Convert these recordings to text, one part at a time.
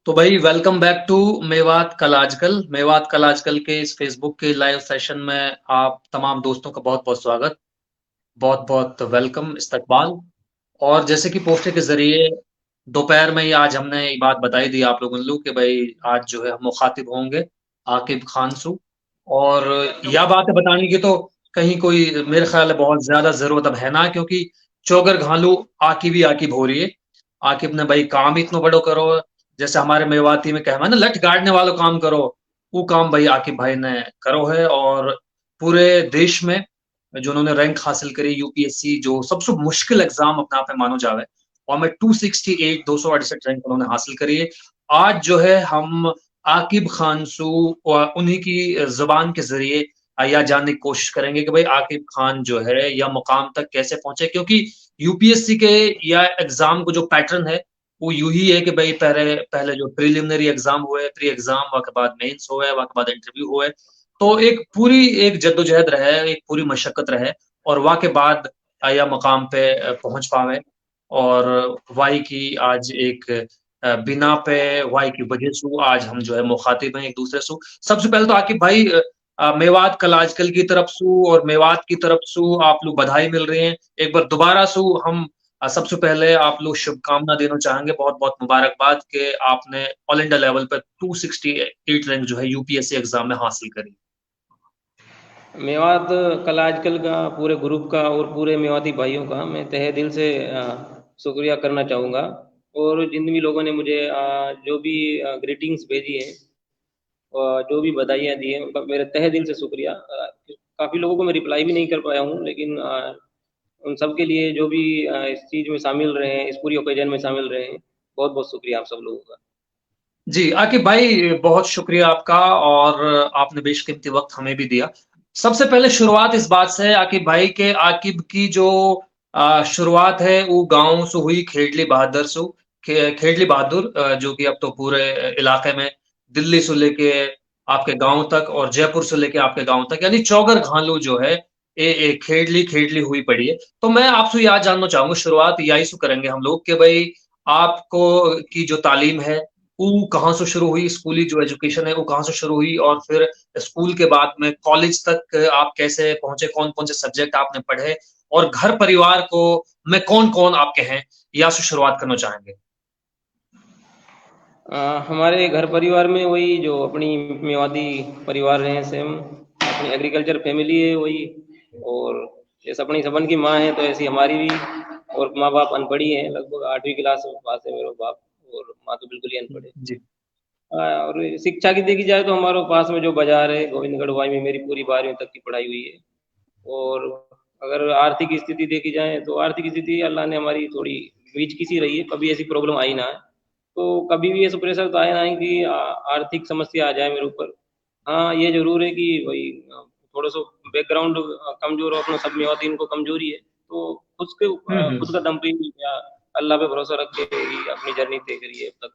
तो भाई welcome back to Mewat कल आजकल। मेवात कल आजकल के इस फेसबुक के लाइव सेशन में आप तमाम दोस्तों का बहुत बहुत स्वागत, बहुत बहुत वेलकम, इस्तकबाल। और जैसे कि पोस्टर के जरिए दोपहर में ही आज हमने ये बात बताई दी आप लोगों ने कि भाई आज जो है हम मुखातिब होंगे आकिब खानसू। और यह बात है बताने की तो कहीं कोई मेरे ख्याल है बहुत ज्यादा जरूरत अब है ना, क्योंकि चौगर घालू आकिब ही आकिब हो रही है। आकिब ने भाई काम ही इतना बड़ो करो, जैसे हमारे मेवाती में कहवा है ना, लठ गाड़ने वालों काम करो, वो काम भाई आकिब भाई ने करो है। और पूरे देश में जो उन्होंने रैंक हासिल करी यूपीएससी, जो सबसे मुश्किल एग्जाम अपने आप में मानो जावे, और में 268 268 रैंक उन्होंने हासिल करी है। आज जो है हम आकिब खानसू और उन्हीं की जुबान के जरिए यह जानने की कोशिश करेंगे कि भाई आकिब खान जो है या मुकाम तक कैसे पहुंचे, क्योंकि यूपीएससी के या एग्जाम को जो पैटर्न है वो यूं ही है कि भाई पहले पहले जो प्रिलिमिनरी एग्जाम हुए, प्री एग्जाम, वह के बाद मेंस हुए, वह के बाद इंटरव्यू हुए। तो एक पूरी एक जद्दोजहद रहे, एक पूरी मशक्कत रहे, और वह के बाद या मकाम पे पहुंच पावे। और वाई की आज एक बिना पे वाई की वजह से आज हम जो है मुखातिब हैं एक दूसरे से। सबसे पहले तो आकिब भाई मेवात कल आजकल की तरफ से और मेवात की तरफ से आप लोग बधाई मिल रहे हैं। एक बार दोबारा से हम सबसे पहले आप लोग शुभकामना देना चाहेंगे, बहुत बहुत मुबारकबाद कि आपने ऑल इंडिया लेवल पर 268 रैंक जो है यूपीएससी एग्जाम में हासिल करी। मेवात कल आजकल का पूरे ग्रुप का और पूरे मेवाती भाइयों का मैं तहे दिल से शुक्रिया करना चाहूँगा। और जिन भी लोगों ने मुझे जो भी ग्रीटिंग्स भेजी है और जो भी बधाइयाँ दी हैं उनका मेरे तहे दिल से शुक्रिया। काफ़ी लोगों को मैं रिप्लाई भी नहीं कर पाया हूँ, लेकिन उन सब के लिए जो भी इस चीज़ में शामिल रहे हैं, इस पूरी ओकेजन में शामिल रहे हैं, बहुत बहुत शुक्रिया आप सब लोगों का। जी आकिब भाई, बहुत शुक्रिया आपका, और आपने बेशकीमती वक्त हमें भी दिया। सबसे पहले शुरुआत इस बात से है आकिब भाई के आकिब की जो शुरुआत है वो गांव से हुई, खेडली बहादुर से। खेडली बहादुर जो कि अब तो पूरे इलाके में दिल्ली से लेके आपके गांव तक और जयपुर से लेके आपके गांव तक, यानी चौगर घालू जो है ए खेडली खेडली हुई पड़ी है। तो मैं आपसे याद जानना चाहूंगा, शुरुआत यही से करेंगे हम लोग कि भाई आपको की जो तालीम है वो कहाँ से शुरू हुई, स्कूली जो एजुकेशन है वो कहाँ से शुरू हुई, और फिर स्कूल के बाद में कॉलेज तक आप कैसे पहुंचे, कौन कौन से सब्जेक्ट आपने पढ़े, और घर परिवार को में कौन कौन आपके हैं, या से शुरुआत करना चाहेंगे। हमारे घर परिवार में वही जो अपनी मेवाती परिवार रहे हैं, सेम अपनी एग्रीकल्चर फैमिली है वही। और जैसे अपनी सबन की माँ है तो ऐसी हमारी भी। और माँ बाप अनपढ़ी हैं, लगभग 8वीं क्लास पास है मेरे बाप, और माँ तो बिल्कुल ही अनपढ़ है। जी। और शिक्षा की देखी जाए तो हमारे पास में जो बाजार है गोविंदगढ़ वाई में मेरी पूरी 12वीं तक की पढ़ाई हुई है। और अगर आर्थिक स्थिति देखी जाए तो आर्थिक स्थिति अल्लाह ने हमारी थोड़ी बीच की सी रही है, कभी ऐसी प्रॉब्लम आई ना है। तो कभी भी ऐसा प्रेशर तो आया ना है कि आर्थिक समस्या आ जाए मेरे ऊपर। हाँ, ये जरूर है कि भाई थोड़ा सा बैकग्राउंड कमजोर हो, अपना सब मेवाती इनको कमजोरी है, तो हम्म। खुद का दम पे ही या अल्लाह पे भरोसा रख के ही अपनी जर्नी तय करी है अब तक।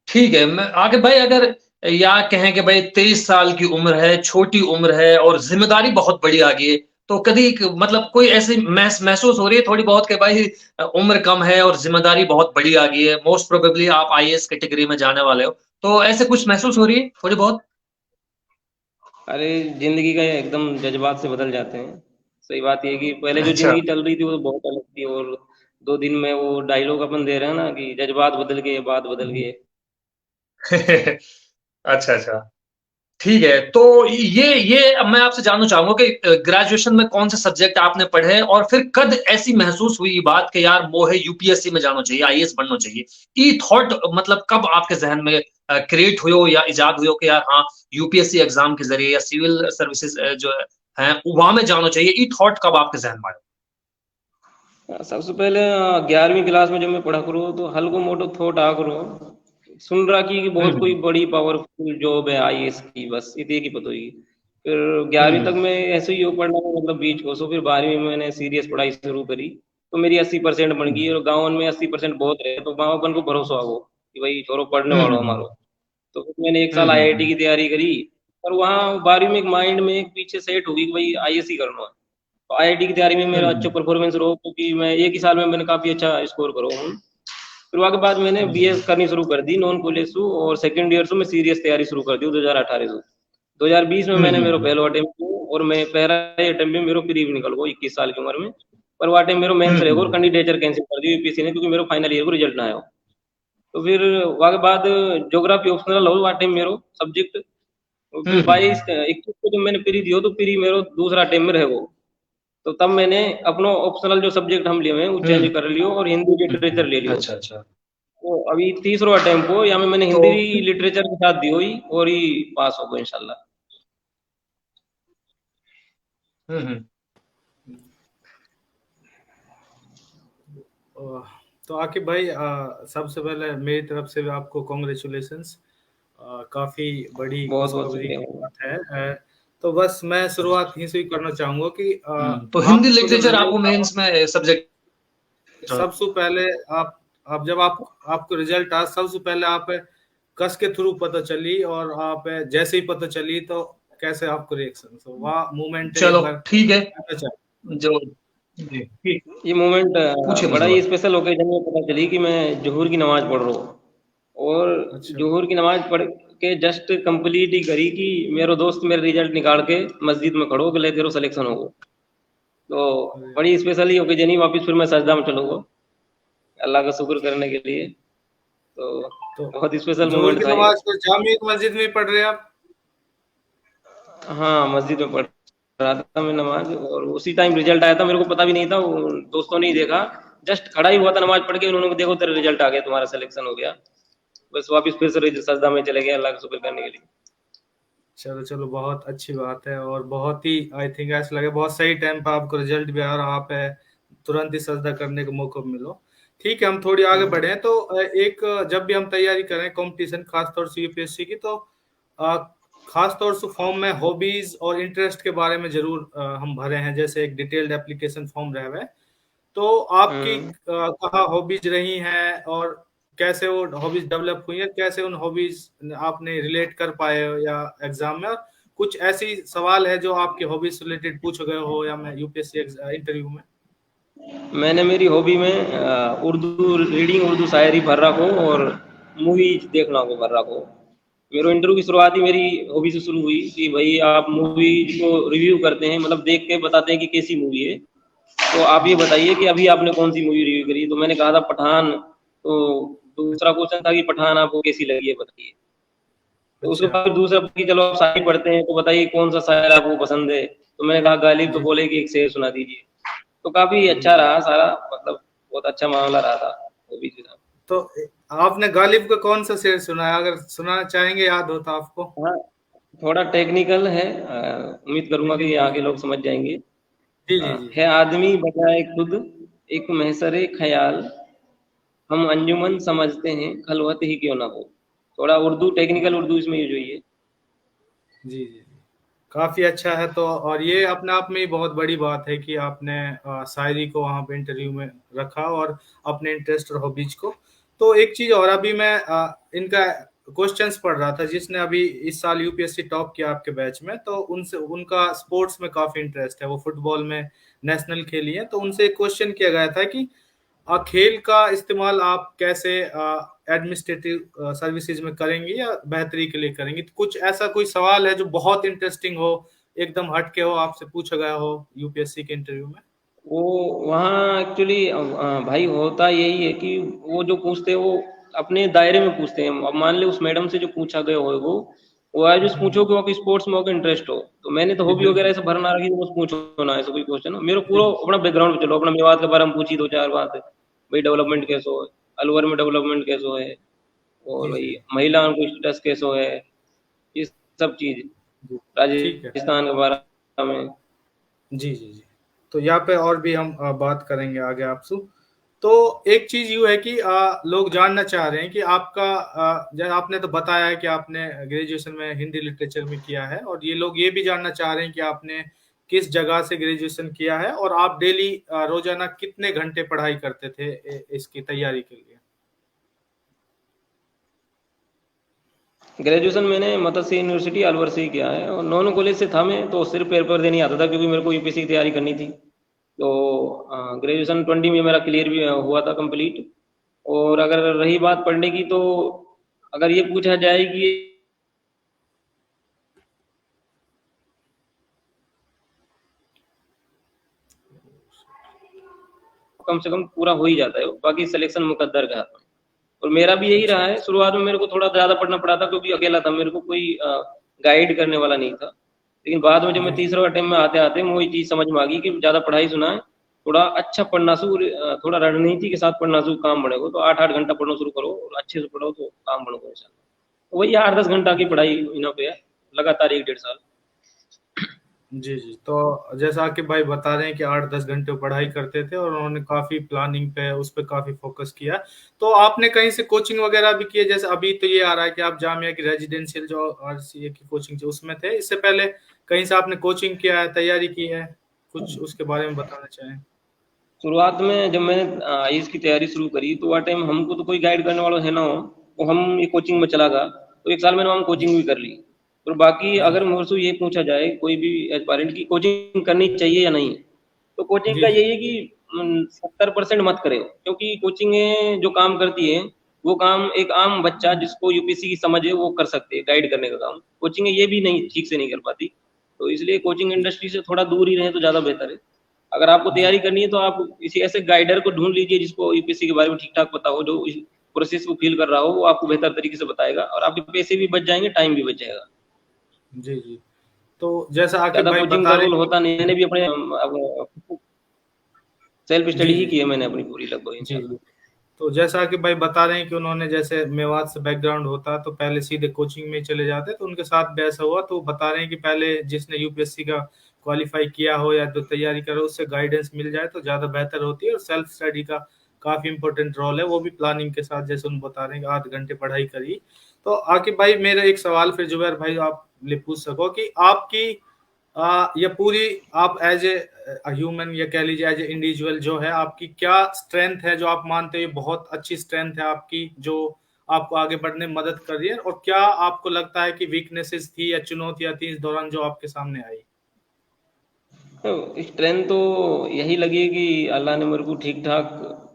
ठीक है, मैं आगे भाई अगर या कहें कि भाई 23 साल की उम्र है, छोटी उम्र है और जिम्मेदारी बहुत बड़ी आ गई है, तो कभी मतलब कोई ऐसी महसूस हो रही है थोड़ी बहुत कि भाई उम्र कम है और जिम्मेदारी बहुत बड़ी आ गई है, मोस्ट प्रोबेबली आप आईएएस कैटेगरी में जाने वाले हो, तो ऐसे कुछ महसूस हो रही है थोड़ी बहुत। अरे, जिंदगी का एकदम जज्बात से बदल जाते हैं। सही बात ये है कि पहले जो अच्छा। जिंदगी चल रही थी वो बहुत अलग थी। और 2 दिन में वो डायलॉग अपन दे रहे हैं ना कि जज्बात बदल गए, बात बदल गई। अच्छा अच्छा। ठीक है, तो ये अब मैं आपसे जानना चाहूंगा कि ग्रेजुएशन में कौन से सब्जेक्ट आपने पढ़े, और फिर कद ऐसी महसूस हुई ये बात कि यार मोहे यूपीएससी में जाना चाहिए, आईएएस बनना चाहिए। ई थॉट मतलब कब आपके जहन में क्रिएट हुई हो या इजाद हुई हो कि यार हाँ, यूपीएससी एग्जाम के जरिए या सिविल सर्विसेज जो है वहां में जाना चाहिए, ई थॉट कब आपके जहन में आया। सबसे पहले 11वीं क्लास में जब मैं पढ़ा करूँ तो हल्को मोटो थोट आ करो सुन रहा कि बहुत कोई हम्म बड़ी पावरफुल जॉब है आईएएस की, बस इतने की पता हुई। फिर हम्म 11वीं तक हम्म मैं ऐसे ही हो पढ़ना था, मतलब बीच को। सो फिर 12वीं में मैंने सीरियस पढ़ाई शुरू करी, तो मेरी 80% बन गई। हम्म और गाँव में 80% बहुत रहे तो माँ बापन को भरोसा हो कि भाई छोरो पढ़ने हम्म वालों हम्म हमारो। तो फिर मैंने एक हम्म साल हम्म आईआईटी हम्म की तैयारी करी। और वहाँ 12वीं में एक माइंड में एक पीछे सेट होगी कि भाई आईएएस ही करना है। तो आईआईटी की तैयारी में मेरा अच्छा हम्म परफॉर्मेंस रहा, क्योंकि मैं एक ही साल में मैंने काफी अच्छा स्कोर करा हूँ। फिर वहाँ के बाद मैंने बीएस करनी शुरू कर दी नॉन कॉलेज से, और सेकंड ईयर से मैं सीरियस तैयारी शुरू कर दी 2018 से। 2020 में मैंने मेरा पहला अटेम्प्ट किया, और मैं पहला अटेम्प्ट में मेरा प्री भी निकल गया 21 साल की उम्र में। पर वो अटेम्प्ट मेरा मेंस रहेगा, और कैंडिडेचर कैंसिल कर दी यूपीएससी ने, क्योंकि मेरा फाइनल ईयर को रिजल्ट ना आया। तो फिर वहाँ के बाद ज्योग्राफी ऑप्शनल हो वो अटेम्प्ट मेरा सब्जेक्ट। फिर 22-21 को जब मैंने प्री दियो, तो प्री मेरा दूसरा अटेम्प्ट में रहे वो। तो तब मैंने अपना ऑप्शनल जो सब्जेक्ट हम लिए हुए हैं वो चेंज कर लियो, और हिंदी लिटरेचर ले लियो। अच्छा अच्छा। तो अभी तीसरा अटेम्प्ट हो, या में मैंने तो हिंदी लिटरेचर के साथ दी हुई, और ही पास हो गए इंशाल्लाह। हम्म। तो आकिब भाई, सबसे पहले मेरी तरफ से भी आपको कॉन्ग्रेचुलेशंस। काफी बड़ी बहुत बहुत खुशखबरी की शुक्रिया। बात है। तो बस मैं शुरुआत यहीं से ही करना चाहूंगा कि तो हिंदी आपको जब लिटरेचर आपको रिजल्ट मेंस में सब्जेक्ट सबसे पहले आप जब आपको रिजल्ट आया, सबसे पहले आप कस के थ्रू पता चली, और आप जैसे ही पता चली तो कैसे आपको रिएक्शन, तो वह मूवमेंट एक चलो बार ठीक है। अच्छा जो जी ठीक, ये मोमेंट पूछिए बड़ा मुझे ही बात। स्पेशल ओकेजन में पता चली कि मैं जोहर की नमाज पढ़ रहा हूँ, और अच्छा जोहर की नमाज पढ़ के जस्ट कंप्लीट ही करी कि मेरा दोस्त मेरा रिजल्ट निकाल के मस्जिद में खड़ो के ले तेरो सिलेक्शन होगा। तो बड़ी स्पेशल ही ओकेजन ही, वापस फिर मैं सजदा में चलूंगा अल्लाह का शुक्र करने के लिए। तो तो बहुत स्पेशल जोहर मोमेंट की था ये। नमाज को जामिया मस्जिद में पढ़ रहे हैं आप? हाँ, मस्जिद में पढ़ रहा था मैं नमाज, और उसी टाइम रिजल्ट आया था। मेरे को पता भी नहीं था, वो दोस्तों ने ही देखा, जस्ट खड़ा ही हुआ था नमाज पढ़ के, उन्होंने देखो तेरा रिजल्ट आ गया, तुम्हारा सिलेक्शन हो गया। बस वापस फिर से सजदा में चले गए अल्लाह का शुक्र करने के लिए। चलो चलो, बहुत अच्छी बात है, और बहुत ही आई थिंक ऐसा लगे बहुत सही टाइम पर आपको रिजल्ट भी आ रहा, आप तुरंत ही सजदा करने का मौका मिलो। ठीक है, हम थोड़ी आगे बढ़े हैं। तो एक जब भी हम तैयारी करें कंपटीशन, खासतौर से यूपीएससी की, तो अ, खासतौर से फॉर्म में हॉबीज और इंटरेस्ट के बारे में जरूर हम भरे हैं, जैसे एक डिटेल्ड एप्लीकेशन फॉर्म रहे हुए। तो आपकी कहाँ हॉबीज रही हैं, और कैसे वो हॉबीज डेवलप हुई है, कैसे उन हॉबीज आपने रिलेट कर पाए हो या एग्जाम में, और कुछ ऐसी सवाल है जो आपके हॉबीज से रिलेटेड पूछ गए हो या मैं यूपीएससी इंटरव्यू में? मैंने मेरी हॉबी में उर्दू रीडिंग, उर्दू शायरी भर रखो, और मूवी देखना को भर रखो। मेरे इंटरव्यू की शुरुआत ही मेरी हॉबी से शुरू हुई कि भाई आप मूवी को रिव्यू करते हैं, मतलब देख के बताते हैं कि कैसी मूवी है, तो आप ये बताइए कि अभी आपने कौन सी मूवी रिव्यू करी। तो मैंने कहा था पठान। तो दूसरा क्वेश्चन था कि पठान आपको कैसी लगी है बताइए। तो उसके अच्छा बाद दूसरा कि चलो आप शायरी पढ़ते हैं, तो बताइए कौन सा शायर आपको पसंद है। तो मैंने कहा गालिब। तो जी बोले कि एक शेर सुना दीजिए। तो काफी अच्छा जी। रहा सारा, मतलब बहुत अच्छा मामला रहा था वो भी। तो आपने गालिब का कौन सा शेर सुना है, अगर सुनाना चाहेंगे, याद होता आपको? हाँ, थोड़ा टेक्निकल है, उम्मीद करूंगा कि यहाँ के लोग समझ जाएंगे। जी जी जी है आदमी बजाए खुद एक महसरे ख्याल, हम अंजुमन समझते हैं खलवत ही क्यों ना हो। थोड़ा उर्दू, टेक्निकल उर्दू इसमें यूज हुई है। जी जी जी, काफी अच्छा है। तो और ये अपने आप में ही बहुत बड़ी बात है कि आपने शायरी को वहां पे इंटरव्यू में रखा, और अपने इंटरेस्ट और हॉबीज को। तो एक चीज और, अभी मैं इनका क्वेश्चंस पढ़ रहा था, जिसने अभी इस साल यूपीएससी टॉप किया आपके बैच में, तो उनसे उनका स्पोर्ट्स में काफी इंटरेस्ट है, वो फुटबॉल में नेशनल खेली है। तो उनसे एक क्वेश्चन किया गया था कि खेल का इस्तेमाल आप कैसे एडमिनिस्ट्रेटिव सर्विसेज में करेंगे या बेहतरी के लिए करेंगे? तो कुछ ऐसा कोई सवाल है जो बहुत इंटरेस्टिंग हो, एकदम हटके हो, आपसे पूछा गया हो यूपीएससी के इंटरव्यू में? वो वहाँ एक्चुअली भाई होता यही है कि वो जो पूछते हैं वो अपने दायरे में पूछते हैं। अब मान ले उस मैडम से जो पूछा गया हो वो आज उस पूछो कि वो स्पोर्ट्स में आपका इंटरेस्ट हो। तो मैंने तो जी हॉबी वगैरह बिल्कुल। ऐसे भरना रखी, तो बस पूछो ना ऐसा कोई क्वेश्चन। मेरे पूरा जी अपना बैकग्राउंड पे चलो, अपना मेवात के बारे में पूछी दो चार बात, भाई डेवलपमेंट कैसे हो, अलवर में डेवलपमेंट कैसे है, और जी भाई जी महिला को स्टेटस कैसे है, ये सब चीज जी। ठीक है। राजस्थान के बारे में। जी जी जी। तो यहाँ पे और भी हम बात करेंगे आगे आपसे। तो एक चीज यूँ है कि लोग जानना चाह रहे हैं कि आपका जैसे आपने तो बताया है कि आपने ग्रेजुएशन में हिंदी लिटरेचर में किया है, और ये लोग ये भी जानना चाह रहे हैं कि आपने किस जगह से ग्रेजुएशन किया है, और आप डेली रोजाना कितने घंटे पढ़ाई करते थे इसकी तैयारी के लिए? ग्रेजुएशन मैंने मत्स्य यूनिवर्सिटी अलवर से ही किया है, और नॉन कॉलेज से था। मैं तो सिर्फ पेपर देने आता था, क्योंकि मेरे को यूपीएससी की तैयारी करनी थी। तो ग्रेजुएशन 20 में मेरा क्लियर भी हुआ था कंप्लीट। और अगर रही बात पढ़ने की, तो अगर ये पूछा जाए कि कम से कम पूरा हो ही जाता है, बाकी सिलेक्शन मुकद्दर का हाथ में। और मेरा भी यही रहा अच्छा। है, शुरुआत में मेरे को थोड़ा ज्यादा पढ़ना पड़ा था क्योंकि अकेला था, मेरे को कोई गाइड करने वाला नहीं था। लेकिन बाद में जब मैं जी तीसरा अटेम्प्ट में आते आते मुझे ये चीज समझ में आ गई कि ज्यादा पढ़ाई सुना है, थोड़ा अच्छा पढ़ना शुरू, थोड़ा रणनीति के साथ पढ़ना शुरू, काम बढ़ेगा। तो 8-8 घंटा पढ़ना शुरू करो और अच्छे से पढ़ो तो काम बढ़ेगा इंशाल्लाह। वही 8-10 घंटा की पढ़ाई इन्हों पे है, लगातार 1-1.5 साल। जी जी। तो जैसा कि भाई बता रहे हैं कि 8-10 घंटे पढ़ाई करते थे और उन्होंने काफी प्लानिंग पे उस पर काफी फोकस किया। तो आपने कहीं से कोचिंग वगैरह भी की है? जैसे अभी तो ये आ रहा है कि आप जामिया की रेजिडेंशियल जो आरसीए की कोचिंग थी उसमें थे, इससे पहले कहीं से आपने कोचिंग किया है, तैयारी की है? कुछ उसके बारे में बताना चाहें। शुरुआत में जब मैंने आईएएस की तैयारी शुरू करी, तो वह टाइम हमको तो कोई गाइड करने वाला है ना हो, तो हम ये कोचिंग में चला गया। तो 1 साल मैंने वहाँ कोचिंग भी कर ली। और बाकी जी अगर मुझसे ये पूछा जाए कोई भी एस्पायरेंट की कोचिंग करनी चाहिए या नहीं, तो कोचिंग जी का जी यही है कि 70% मत करे, क्योंकि कोचिंग जो काम करती है वो काम एक आम बच्चा जिसको यूपीएससी की समझ है वो कर सकते हैं, गाइड करने का काम कोचिंग ये भी नहीं ठीक से नहीं कर पाती। तो इसलिए कोचिंग इंडस्ट्री से थोड़ा दूर ही रहे तो ज़्यादा बेहतर है। अगर आपको जी तैयारी करनी है तो आप किसी ऐसे गाइडर को ढूंढ लीजिए जिसको यूपीएससी के बारे में ठीक ठाक पता हो, जो इस प्रोसेस को फील कर रहा हो, वो आपको बेहतर तरीके से बताएगा और आपके पैसे भी बच जाएंगे, टाइम भी बच जाएगा। जी जी। तो जैसा आकिब ज्यादा भाई कोचिंग बता का रहे रोल हैं होता नहीं, मैंने भी अपने सेल्फ कि जी स्टडी ही जी की है मैंने अपनी पूरी लगभग जी जी। इंशाल्लाह। तो जैसा कि भाई बता रहे हैं कि उन्होंने जैसे मेवात से बैकग्राउंड होता तो पहले सीधे कोचिंग में चले जाते, तो उनके साथ भी ऐसा हुआ। तो बता रहे हैं कि पहले जिसने यूपीएससी का क्वालिफाई किया हो या तो तैयारी करो, उससे गाइडेंस मिल जाए तो ज्यादा बेहतर होती है। और सेल्फ स्टडी का काफी इंपॉर्टेंट रोल है, वो भी प्लानिंग के साथ, जैसे उन बता रहे हैं कि 8 घंटे पढ़ाई करी। तो आकिब भाई मेरा एक सवाल फिर जुबैर भाई आप ले पूछ सको कि आपकी ये पूरी आप एज ए ह्यूमन या कह लीजिए एज ए इंडिविजुअल जो है, आपकी क्या स्ट्रेंथ है जो आप मानते हो ये बहुत अच्छी स्ट्रेंथ है आपकी, जो आपको आगे बढ़ने में मदद कर रही है? और क्या आपको लगता है कि वीकनेसेस थी या चुनौतियां थी इस दौरान जो आपके सामने आई? तो स्ट्रेंथ तो यही लगी कि अल्लाह ने मेरे को ठीक ठाक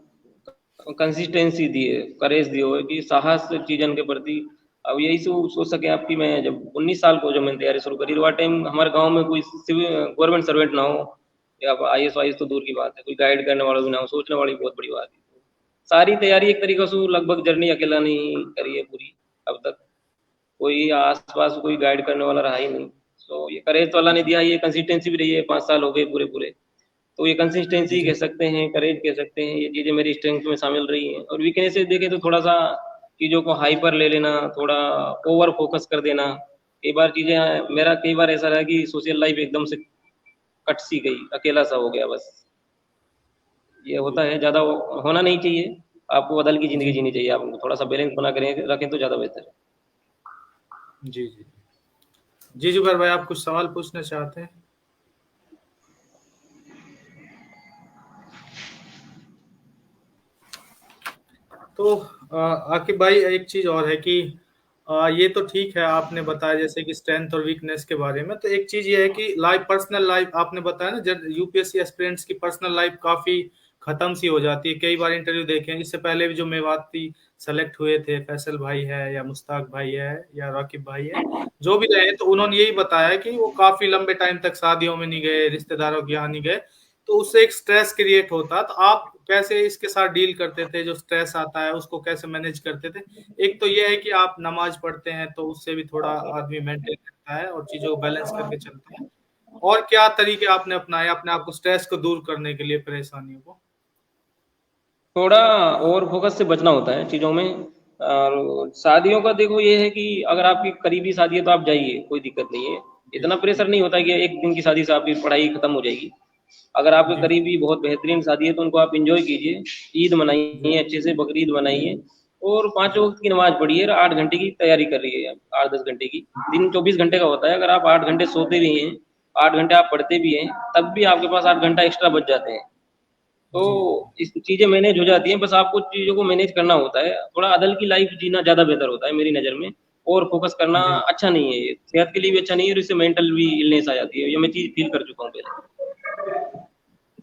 कंसिस्टेंसी दी है, करेज दी है कि साहस चीजन के प्रति। अब यही सोच सके आपकी, मैं जब 19 साल को जब मैंने तैयारी शुरू करी, वह टाइम हमारे गांव में कोई गवर्नमेंट सर्वेंट ना हो, या आईएएस वाईएस तो दूर की बात है, कोई गाइड करने वाला भी ना हो, सोचने वाली बहुत बड़ी बात है। सारी तैयारी एक तरीके से लगभग जर्नी अकेला नहीं करी है पूरी अब तक, कोई आसपास कोई गाइड करने वाला रहा ही नहीं। तो ये करेज तो अल्लाह ने जी दिया, ये कंसिस्टेंसी भी रही है, 5 साल हो गए पूरे पूरे। तो ये कंसिस्टेंसी जी कह सकते हैं, करेज कह सकते हैं, ये चीजें मेरी स्ट्रेंथ में शामिल रही हैं। और वीकनेसेस देखें तो थोड़ा सा चीजों को हाइपर ले लेना, थोड़ा ओवर फोकस कर देना। कई बार चीजें, मेरा कई बार ऐसा रहा कि सोशल लाइफ एकदम से कट सी गई, अकेला सा हो गया बस। ये होता जी है, ज्यादा होना नहीं चाहिए। आपको बदल की जिंदगी जी जीनी चाहिए, आपको थोड़ा सा बैलेंस बना कर रखें तो ज्यादा बेहतर है। जी जी जी जुबैर भाई आप कुछ सवाल पूछना चाहते हैं? तो आकिब भाई एक चीज और है कि ये तो ठीक है आपने बताया जैसे कि स्ट्रेंथ और वीकनेस के बारे में। तो एक चीज ये है कि लाइफ, पर्सनल लाइफ आपने बताया ना, जब यूपीएससी एस्पिरेंट्स की पर्सनल लाइफ काफी खत्म सी हो जाती है। कई बार इंटरव्यू देखे हैं, इससे पहले भी जो मेवाती सेलेक्ट हुए थे, फैसल भाई है या मुश्ताक भाई है या राकिब भाई है, जो भी रहे, तो उन्होंने यही बताया कि वो काफी लंबे टाइम तक शादियों में नहीं गए, रिश्तेदारों के यहाँ नहीं गए, तो उससे एक स्ट्रेस क्रिएट होता। तो आप कैसे इसके साथ डील करते थे? जो स्ट्रेस आता है उसको कैसे मैनेज करते थे? एक तो ये है कि आप नमाज पढ़ते हैं तो उससे भी थोड़ा आदमी मेंटेन करता है और चीजों को बैलेंस करके चलता है। और क्या तरीके आपने अपनाए अपने आप को स्ट्रेस को दूर करने के लिए, परेशानियों को? थोड़ा ओवर फोकस से बचना होता है चीज़ों में। और शादियों का देखो ये है कि अगर आपकी करीबी शादी है तो आप जाइए, कोई दिक्कत नहीं है। जी इतना प्रेशर नहीं होता कि एक दिन की शादी से आपकी पढ़ाई खत्म हो जाएगी। अगर आपके जी करीबी बहुत बेहतरीन शादी है तो उनको आप इंजॉय कीजिए, ईद जी मनाइए अच्छे से, बकरीद मनाइए, और 5 वक्त की नमाज पढ़िए। 8 घंटे की तैयारी कर रही है, 8-10 घंटे की। दिन 24 घंटे का होता है, अगर आप 8 घंटे सोते भी हैं, 8 घंटे आप पढ़ते भी हैं, तब भी आपके पास 8 घंटा एक्स्ट्रा बच जाते हैं। तो जी इस चीजें मैनेज हो जाती हैं, बस आपको चीजों को मैनेज करना होता है। थोड़ा अदल की लाइफ जीना ज्यादा बेहतर होता है मेरी नजर में। और फोकस करना जी अच्छा नहीं है, ये सेहत के लिए भी अच्छा नहीं है, और इससे मेंटल भी इलनेस आ जाती है। ये मैं चीज फील कर चुका हूँ पहले।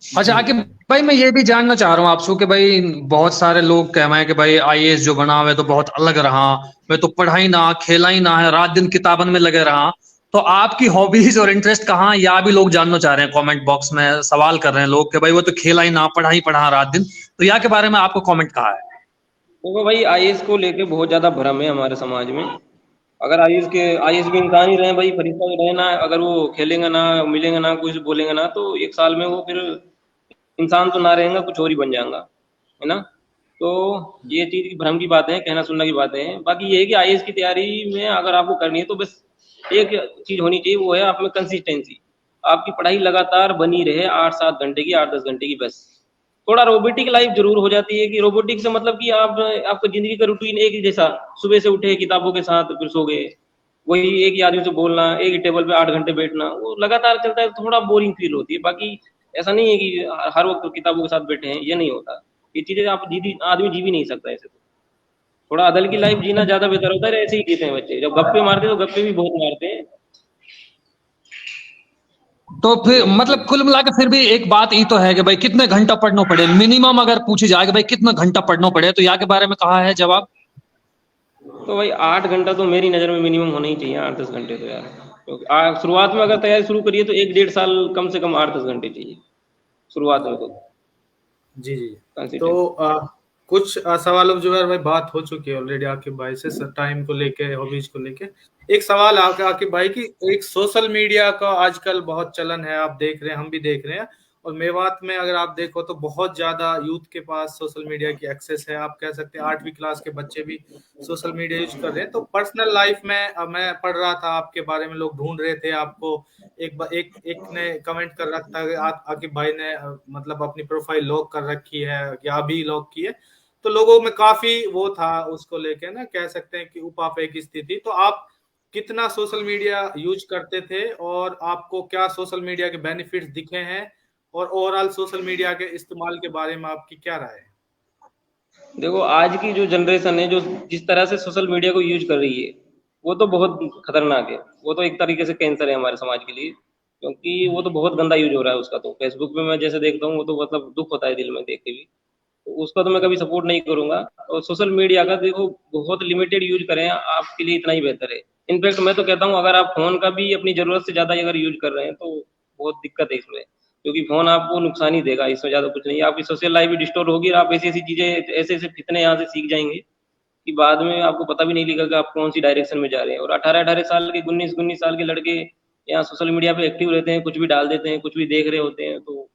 अच्छा आकिब भाई, मैं ये भी जानना चाह रहा हूँ आपसे कि भाई बहुत सारे लोग कह रहे हैं कि भाई आईएएस जो बना हुआ है तो बहुत अलग रहा, मैं तो पढ़ाई ना खेला ही ना है, रात दिन किताबन में लगे रहा। तो आपकी हॉबीज और इंटरेस्ट कहाँ, या भी लोग जानना चाह रहे हैं, कमेंट बॉक्स में सवाल कर रहे हैं लोग कि भाई वो तो खेला ही ना, पढ़ा ही पढ़ा रात दिन। तो या के बारे में आपको कमेंट कहा है? तो भाई आईएएस को लेके बहुत ज्यादा भ्रम है हमारे समाज में। अगर आईएएस भी इंसान ही रहे भाई, फरिश्ता ही रहे ना, अगर वो खेलेंगे ना, मिलेंगे ना, कुछ बोलेंगे ना, तो एक साल में वो फिर इंसान तो ना रहेगा, कुछ और ही बन जाएगा, है ना। तो ये चीज की भ्रम की बातें हैं, कहना सुनना की बातें हैं। बाकी ये है कि आईएएस की तैयारी में अगर आपको करनी है तो बस एक चीज होनी चाहिए, वो है आप में कंसिस्टेंसी। आपकी पढ़ाई लगातार बनी रहे 8-7 घंटे की, 8-10 घंटे की बस। थोड़ा रोबोटिक लाइफ जरूर हो जाती है, कि रोबोटिक से मतलब कि आप आपका जिंदगी का रूटीन एक ही जैसा, सुबह से उठे किताबों के साथ फिर सो गए, वही एक ही आदमी से बोलना, एक ही टेबल पे 8 घंटे बैठना, वो लगातार चलता है तो थोड़ा बोरिंग फील होती है। बाकी ऐसा नहीं है कि हर वक्त किताबों के साथ बैठे हैं, ये नहीं होता। ये चीजें आप आदमी जी भी नहीं सकता ऐसे। तो थोड़ा अदल की लाइफ जीना ज्यादा बेहतर होता है, ऐसे ही जीते हैं बच्चे। जब गप्पे मारते हैं तो गप्पे भी बहुत मारते हैं। तो फिर ये मतलब कुल मिला के फिर भी एक बात ये तो है कि भाई कितने घंटा पढ़ना पड़े मिनिमम, अगर पूछी जाए कि भाई कितना घंटा पढ़ना पड़े, तो या के बारे में कहा है जवाब? तो भाई 8 घंटा तो मेरी नज़र में मिनिमम होना ही चाहिए, 8-10 घंटे तो यार। क्योंकि शुरुआत में अगर तैयारी शुरू करिए तो 1-1.5 साल कम से कम 8-10 घंटे चाहिए शुरुआत में तो। जी जी। तो कंसिस्टेंट। कुछ सवालों जो है भाई बात हो चुकी है ऑलरेडी आकिब भाई से, टाइम को लेके, हॉबीज को लेके। एक सवाल है आकिब भाई की, एक सोशल मीडिया का आजकल बहुत चलन है, आप देख रहे हैं, हम भी देख रहे हैं, और मेवात में अगर आप देखो तो बहुत ज्यादा यूथ के पास सोशल मीडिया की एक्सेस है। आप कह सकते हैं 8वीं क्लास के बच्चे भी सोशल मीडिया यूज कर रहे हैं। तो पर्सनल लाइफ में मैं पढ़ रहा था आपके बारे में, लोग ढूंढ रहे थे आपको। एक ने कमेंट कर रखा था कि आकिब भाई ने मतलब अपनी प्रोफाइल लॉक कर रखी है या अभी लॉक की है। तो लोगों में काफी वो था उसको लेके ना, कह सकते हैं कि उपापे की स्थिति। तो आप कितना सोशल मीडिया यूज करते थे, और आपको क्या सोशल मीडिया के बेनिफिट्स दिखे हैं, और ओवरऑल सोशल मीडिया के इस्तेमाल के बारे में आपकी क्या राय है? देखो आज की जो जनरेशन है, जो जिस तरह से सोशल मीडिया को यूज कर रही है, वो तो बहुत खतरनाक है। वो तो एक तरीके से कैंसर है हमारे समाज के लिए, क्योंकि वो तो बहुत गंदा यूज हो रहा है उसका। तो फेसबुक पे मैं जैसे देखता हूँ, वो तो मतलब दुख होता है दिल में देख के भी। तो उसका तो मैं कभी सपोर्ट नहीं करूंगा। और सोशल मीडिया का देखो बहुत लिमिटेड यूज करें, आपके लिए इतना ही बेहतर है। इनफैक्ट मैं तो कहता हूँ, अगर आप फोन का भी अपनी जरूरत से ज्यादा अगर यूज कर रहे हैं तो बहुत दिक्कत है इसमें। क्योंकि फोन आपको नुकसान ही देगा, इसमें ज्यादा कुछ नहीं है। आपकी सोशल लाइफ भी डिस्टोर होगी, और आप ऐसी ऐसी चीजें, ऐसे ऐसे फितने यहाँ से सीख जाएंगे कि बाद में आपको पता भी नहीं लगेगा कि आप कौन सी डायरेक्शन में जा रहे हैं। और 18-18 साल के, 19-19 साल के लड़के यहाँ सोशल मीडिया पे एक्टिव रहते हैं, कुछ भी डाल देते हैं, कुछ भी देख रहे होते हैं। तो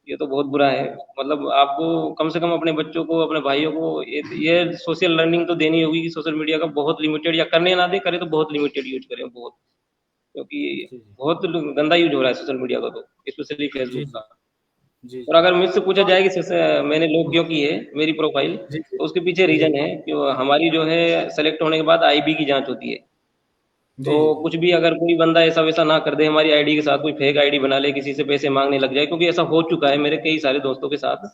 ये तो बहुत बुरा है। मतलब आपको कम से कम अपने बच्चों को, अपने भाइयों को ये सोशल लर्निंग तो देनी होगी कि सोशल मीडिया का बहुत लिमिटेड, या करने ना दे, करे तो बहुत लिमिटेड यूज करें बहुत। क्योंकि जी जी बहुत गंदा यूज हो रहा है सोशल मीडिया का, तो स्पेशली जी फेसबुक जी का। जी और अगर मुझसे पूछा जाए कि मैंने लॉक क्यों की है मेरी प्रोफाइल, जी जी तो उसके पीछे जी रीजन है कि हमारी जो है सेलेक्ट होने के बाद आईबी की जांच होती है। तो जी जी कुछ भी अगर कोई बंदा ऐसा वैसा ना कर दे हमारी आईडी के साथ, कोई फेक आईडी बना ले, किसी से पैसे मांगने लग जाए, क्योंकि ऐसा हो चुका है मेरे कई सारे दोस्तों के साथ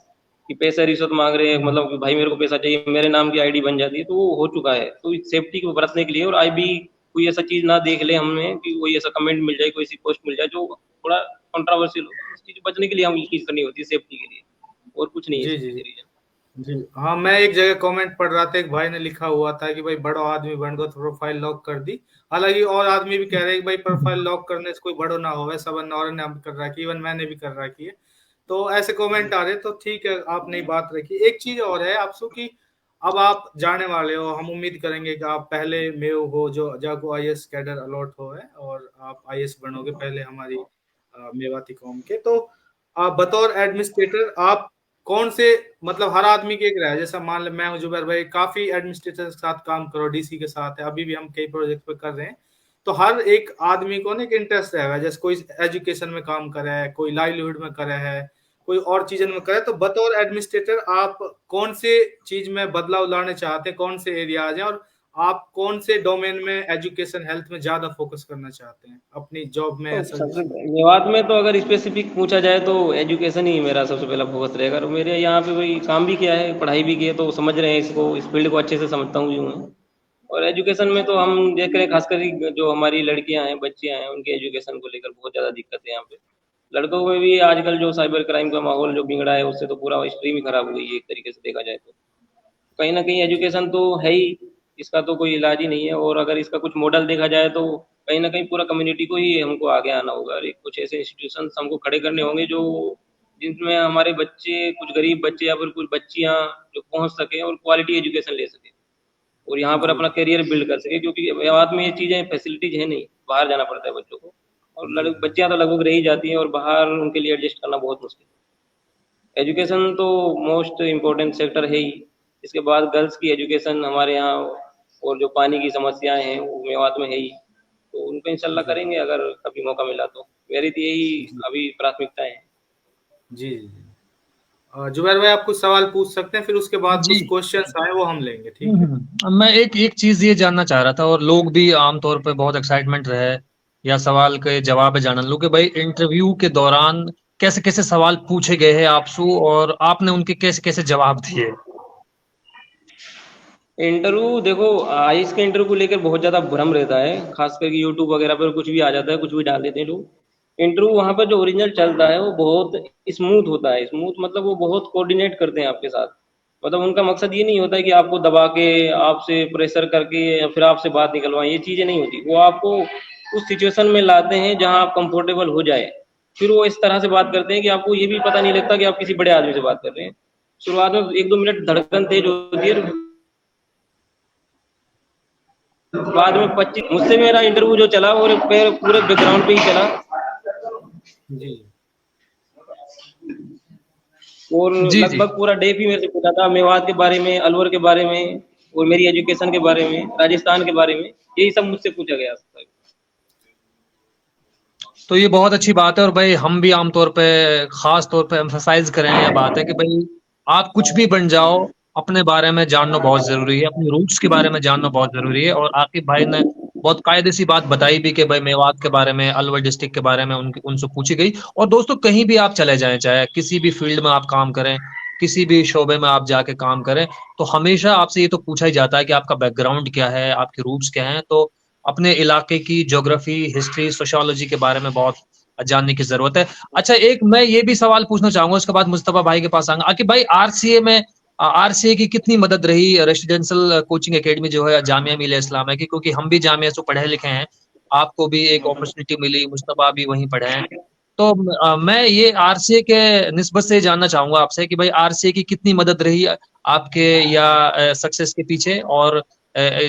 कि पैसे रिश्वत मांग रहे हैं, मतलब कि भाई मेरे को पैसा चाहिए, मेरे नाम की आईडी बन जाती है। तो वो हो चुका है। तो सेफ्टी को बरतने के लिए, और आईबी कोई ऐसा चीज ना देख ले हमने कि कोई ऐसा कमेंट मिल जाए, कोई ऐसी पोस्ट मिल जाए जो थोड़ा कंट्रोवर्शियल हो, उस चीज बचने के लिए हम ये चीज करनी होती है, सेफ्टी के लिए। और कुछ नहीं है जी इसके जी पीछे रीजन। जी। हाँ, मैं एक जगह कमेंट पढ़ रहा था, एक भाई ने लिखा हुआ था कि भाई बड़ो आदमी बन गो तो प्रोफाइल लॉक कर दी। हालांकि और आदमी भी कह रहे हैं कि भाई प्रोफाइल लॉक करने से कोई बड़ो ना होवे, सब और ने कर रखी, इवन मैंने भी कर रखी है। तो ऐसे कमेंट आ रहे, तो ठीक है, आपने बात रखी। एक चीज और है आपसे कि अब आप जाने वाले हो, हम उम्मीद करेंगे कि आप पहले में हो जो जाको आईएएस कैडर अलॉट हो है, और आप आईएएस बनोगे पहले हमारी मेवाती कौम के। तो आप बतौर एडमिनिस्ट्रेटर आप कौन से, मतलब हर आदमी की एक राय है, जैसा मान ले मैं हूं जुबैर भाई, काफी एडमिनिस्ट्रेटर के साथ काम करो, डीसी के साथ है, अभी भी हम कई प्रोजेक्ट पे कर रहे हैं। तो हर एक आदमी को ना एक इंटरेस्ट है, जैसे कोई एजुकेशन में काम करे है, कोई लाइवलीहुड में करे है, कोई और चीजों में करे। तो बतौर एडमिनिस्ट्रेटर आप कौन से चीज में बदलाव लाने चाहते हैं, कौन से एरियाज हैं, और आप कौन से डोमेन में, एजुकेशन हेल्थ में ज्यादा फोकस करना चाहते हैं अपनी जॉब में या तो सबसे सर्विस में? मेवात में तो अगर स्पेसिफिक पूछा जाए तो एजुकेशन ही मेरा सबसे पहला फोकस रहेगा। और मेरे यहाँ पे वही काम भी किया है, पढ़ाई भी की है, तो समझ रहे हैं इसको, इस फील्ड को अच्छे से समझता हूँ यूँ है। और एजुकेशन में तो हम देख रहे हैं, खासकर जो हमारी लड़कियां हैं, बच्चियां हैं, उनके एजुकेशन को लेकर बहुत ज़्यादा दिक्कत है यहाँ पे। लड़कों में भी आजकल जो साइबर क्राइम का माहौल जो बिगड़ा है, उससे तो पूरा स्ट्रीम ही खराब हो गई है एक तरीके से देखा जाए तो। कहीं ना कहीं एजुकेशन तो है ही, इसका तो कोई इलाज ही नहीं है। और अगर इसका कुछ मॉडल देखा जाए तो कहीं ना कहीं पूरा कम्युनिटी को ही हमको आगे आना होगा, और कुछ ऐसे इंस्टीट्यूशन हमको खड़े करने होंगे जो जिनमें हमारे बच्चे, कुछ गरीब बच्चे या फिर कुछ बच्चियां जो पहुंच सके और क्वालिटी एजुकेशन ले सके और यहाँ पर जी अपना करियर बिल्ड कर सके। क्योंकि मेवात में ये चीज़ें फैसिलिटीज है नहीं, बाहर जाना पड़ता है बच्चों को, और जी बच्चियां तो लगभग रह ही जाती हैं और बाहर उनके लिए एडजस्ट करना बहुत मुश्किल है। एजुकेशन तो मोस्ट इम्पोर्टेंट सेक्टर है ही। इसके बाद गर्ल्स की एजुकेशन हमारे यहाँ, और जो पानी की समस्याएं हैं वो मेवात में है ही, तो उनको इंशाल्लाह जी करेंगे अगर कभी मौका मिला तो। मेरी तो यही जी अभी प्राथमिकताएं हैं। जी जी। जुबैर भाई आप कुछ सवाल पूछ सकते हैं, फिर उसके बाद जी। कुछ क्वेश्चंस आए वो हम लेंगे, ठीक है। मैं एक एक चीज ये जानना चाह रहा था, और लोग भी आमतौर पे बहुत एक्साइटमेंट रहे या सवाल के जवाब जानने लो कि भाई इंटरव्यू के दौरान कैसे कैसे सवाल पूछे गए हैं आपसे और आपने उनके कैसे कैसे जवाब दिए। इंटरव्यू देखो, आईएएस के इंटरव्यू को लेकर बहुत ज्यादा भ्रम रहता है, खास करके यूट्यूब वगैरह पर कुछ भी आ जाता है, कुछ भी डाल देते हैं लोग। इंटरव्यू वहां पर जो ओरिजिनल चलता है वो बहुत स्मूथ होता है। स्मूथ मतलब वो बहुत कोऑर्डिनेट करते हैं आपके साथ। मतलब उनका मकसद ये नहीं होता है कि आपको दबा के, आपसे प्रेशर करके या फिर आपसे बात निकलवाएं, ये चीजें नहीं होती। वो आपको उस सिचुएशन में लाते हैं जहां आप कंफर्टेबल हो जाए। फिर वो इस तरह से बात करते हैं कि आपको ये भी पता नहीं लगता कि आप किसी बड़े आदमी से बात कर रहे हैं। शुरुआत में 1-2 मिनट धड़कन तेज होती है, बाद में 25 मुझसे मेरा इंटरव्यू जो चला और पूरे बैकग्राउंड पे ही चला। जी और जी जी। लगभग पूरा डे भी मेरे से पूछा था, मेवात के बारे में, अलवर के बारे में, और मेरी एजुकेशन के बारे में, राजस्थान के बारे में, यही सब मुझसे पूछा गया। तो ये बहुत अच्छी बात है, और भाई हम भी आमतौर पे खास तौर पे एम्फसाइज करें यह बात है कि भाई आप कुछ भी बन जाओ, अपने बारे में जानना बहुत जरूरी है, अपनी रूट्स के बारे में जानना बहुत जरूरी है। और आकिब भाई ने बहुत कायदे सी बात बताई भी कि भाई मेवात के बारे में, अलवर डिस्ट्रिक्ट के बारे में उनसे पूछी गई। और दोस्तों कहीं भी आप चले जाएं, चाहे किसी भी फील्ड में आप काम करें, किसी भी शोबे में आप जाके काम करें, तो हमेशा आपसे ये तो पूछा ही जाता है कि आपका बैकग्राउंड क्या है, आपके रूट्स क्या हैं। तो अपने इलाके की ज्योग्राफी, हिस्ट्री, सोशियोलॉजी के बारे में बहुत जानने की जरूरत है। अच्छा, एक मैं ये भी सवाल पूछना चाहूंगा, उसके बाद मुस्तफा भाई के पास आऊंगा। आकिब भाई, आरसीए में आरसीए की कितनी मदद रही रेसिडेंशियल कोचिंग एकेडमी जो है जामिया मिलिया इस्लामिया की, क्योंकि हम भी जामिया से पढ़े लिखे हैं, आपको भी एक अपॉर्चुनिटी मिली, मुस्तफा भी वहीं पढ़े हैं। तो मैं ये आरसीए के निस्बत से जानना चाहूंगा आपसे कि भाई आरसीए की कितनी मदद रही आपके या सक्सेस के पीछे, और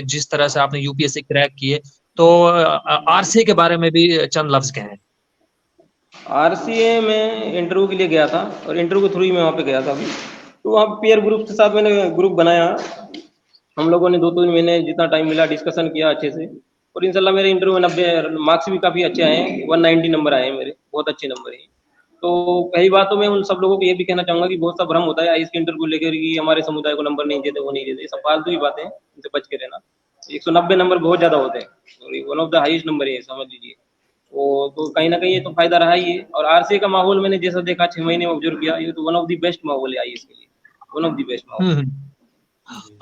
जिस तरह से आपने यूपीएससी क्रैक किए, तो आरसीए के बारे में भी चंद लफ्ज कहें। आरसीए में इंटरव्यू के लिए गया था, और इंटरव्यू के थ्रू ही मैं वहाँ पे गया था अभी। तो वहाँ पीयर ग्रुप के साथ मैंने ग्रुप बनाया। हम लोगों ने 2-3 महीने जितना टाइम मिला डिस्कशन किया अच्छे से, और इंशाल्लाह मेरे इंटरव्यू में 90 मार्क्स भी काफ़ी अच्छे आए हैं, 190 नंबर आए हैं मेरे, बहुत अच्छे नंबर हैं। तो पहली बात तो मैं उन सब लोगों को ये भी कहना चाहूंगा कि बहुत सा भ्रम होता है आईएएस के इंटरव्यू लेकर कि हमारे समुदाय को नंबर नहीं देते, वो नहीं देते, ये सब फालतू की बातें हैं, इनसे बच के रहना। 190 नंबर बहुत ज्यादा होते हैं, और one of the highest number है, समझ लीजिए। वो तो कहीं ना कहीं ये तो फायदा रहा ही है। और आरसीए का माहौल मैंने जैसा देखा, 6 महीने में ऑब्जर्व किया, ये तो वन ऑफ द बेस्ट माहौल है आईएएस के लिए, वन ऑफ द बेस्ट माहौल।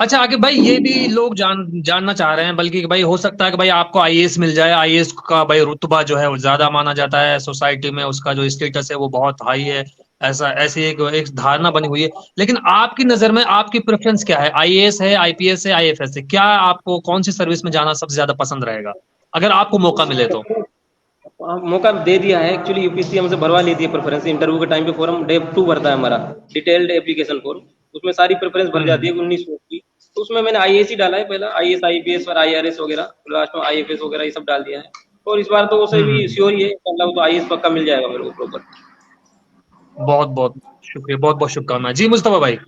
अच्छा, आगे भाई ये भी लोग जानना चाह रहे हैं, बल्कि कि भाई हो सकता है कि भाई आपको आईएएस मिल जाए। आईएएस का भाई रुतबा जो है वो ज्यादा माना जाता है सोसाइटी में, उसका जो स्टेटस है वो बहुत हाई है, ऐसा ऐसी एक धारणा बनी हुई है। लेकिन आपकी नजर में आपकी प्रेफरेंस क्या है? आईएएस है, आईपीएस है, आईएफएस है? क्या आपको कौन सी सर्विस में जाना सबसे ज्यादा पसंद रहेगा अगर आपको मौका मिले तो? मौका दे दिया है एक्चुअली, यूपीएससी हमसे भरवा लेती है प्रेफरेंस। इंटरव्यू के टाइम पे फॉर्म डे 2 भरता है हमारा, डिटेल्ड एप्लीकेशन फॉर्म, उसमें सारी प्रेफरेंस भर जाती है 19 पोस्ट की। तो उसमें मैंने आईएएस ही डाला है पहला, आईएएस, आईपीएस और आईआरएस वगैरह, लास्ट में आईएफएस वगैरह ये सब डाल दिया है। और इस बार तो उसे भी हम्म। श्योर ही है, मतलब तो आईएएस पक्का मिल जाएगा मेरे को प्रॉपर। बहुत बहुत शुक्रिया, बहुत बहुत शुभकामनाएं जी। मुस्तफा भाई।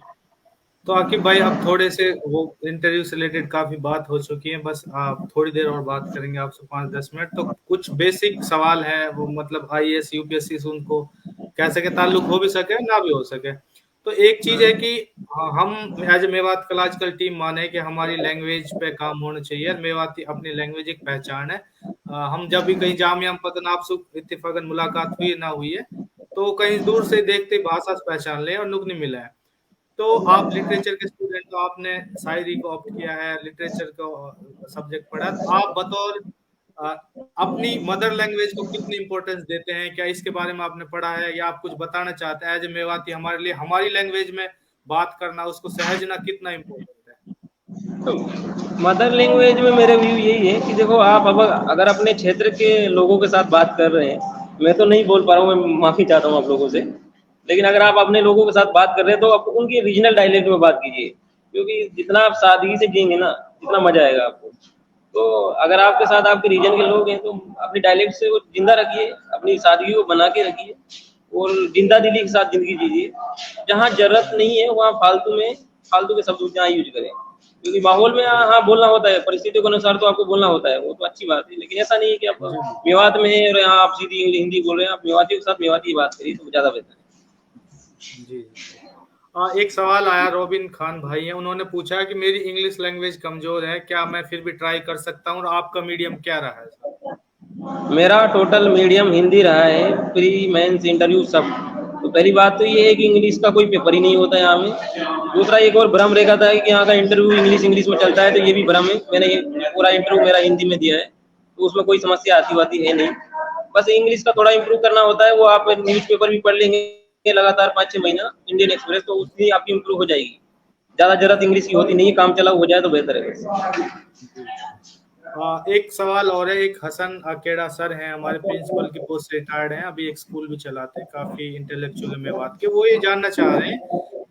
तो आकिब भाई अब थोड़े से वो इंटरव्यू से रिलेटेड काफी बात हो चुकी है, बस आप थोड़ी देर और बात करेंगे आपसे 5-10 मिनट। तो कुछ बेसिक सवाल है, वो मतलब आईएएस यूपीएससी से उनको कह सके ताल्लुक हो भी सके ना भी हो सके। तो एक चीज है कि हम एज ए मेवात कलाजकल टीम माने कि हमारी लैंग्वेज पे काम होना चाहिए। मेवाती अपनी लैंग्वेज एक पहचान है। हम जब भी कहीं जामिया पता आपसे इत्तेफाकन मुलाकात हुई ना हुई है, तो कहीं दूर से देखते भाषा से पहचान ले और नुकनी मिला है। तो आप लिटरेचर के स्टूडेंट, तो आपने शायरी को ऑप्ट किया है, लिटरेचर को सब्जेक्ट पढ़ा, तो आप बतौर अपनी मदर लैंग्वेज को कितनी इंपॉर्टेंस देते हैं, क्या इसके बारे में आपने पढ़ा है या आप कुछ बताना चाहते हैं? एज ए मेवाती हमारे लिए हमारी लैंग्वेज में बात करना, उसको सहजना कितना इम्पोर्टेंट है? तो मदर लैंग्वेज में मेरा व्यू यही है कि देखो, आप अब अगर अपने क्षेत्र के लोगों के साथ बात कर रहे हैं, मैं तो नहीं बोल पा रहा हूँ, मैं माफ़ी चाहता हूँ आप लोगों से, लेकिन अगर आप अपने लोगों के साथ बात कर रहे हैं तो आप उनकी रीजनल डायलेक्ट में बात कीजिए, क्योंकि जितना आप सादगी से जिएंगे ना, जितना मजा आएगा आपको। तो अगर आपके साथ आपके रीजन के लोग हैं तो अपनी डायलेक्ट से वो जिंदा रखिए, अपनी सादगी को बना के रखिए और जिंदा दिली के साथ जिंदगी जीजिए। जहाँ जरूरत नहीं है वहाँ फालतू के शब्द जहाँ यूज करें, क्योंकि माहौल में हाँ बोलना होता है, परिस्थितियों के अनुसार तो आपको बोलना होता है, वो तो अच्छी बात है, लेकिन ऐसा नहीं है कि आप मेवात में है और यहाँ आप सीधी हिंदी बोल रहे हैं। आप मेवातियों के साथ मेवाती बात करिए तो ज्यादा बेहतर है। जी। एक सवाल आया, रॉबिन खान भाई है, उन्होंने पूछा कि मेरी इंग्लिश लैंग्वेज कमजोर है, क्या मैं फिर भी ट्राई कर सकता हूँ? और आपका मीडियम क्या रहा है? मेरा टोटल मीडियम हिंदी रहा है, प्री मेंस इंटरव्यू सब। तो पहली बात तो ये है कि इंग्लिश का कोई पेपर ही नहीं होता यहाँ में। दूसरा एक और भ्रम रहता था कि यहाँ का इंटरव्यू इंग्लिश में चलता है, तो ये भी भ्रम है। मैंने ये पूरा इंटरव्यू मेरा हिंदी में दिया है, तो उसमें कोई समस्या आती है नहीं। बस इंग्लिश का थोड़ा इम्प्रूव करना होता है, वो आप न्यूज पेपर भी पढ़ लेंगे लगातार 5-6 महीना इंडियन एक्सप्रेस, तो उसकी आपकी इम्प्रूव हो जाएगी। ज्यादा जरूरत इंग्लिश की होती नहीं है, काम चला हो जाए तो बेहतर है। एक सवाल और है, एक हसन अकेड़ा सर हैं, हमारे प्रिंसिपल की पोस्ट से रिटायर्ड हैं, अभी एक स्कूल भी चलाते हैं, काफी इंटेलेक्चुअल में बात के। वो ये जानना चाह रहे हैं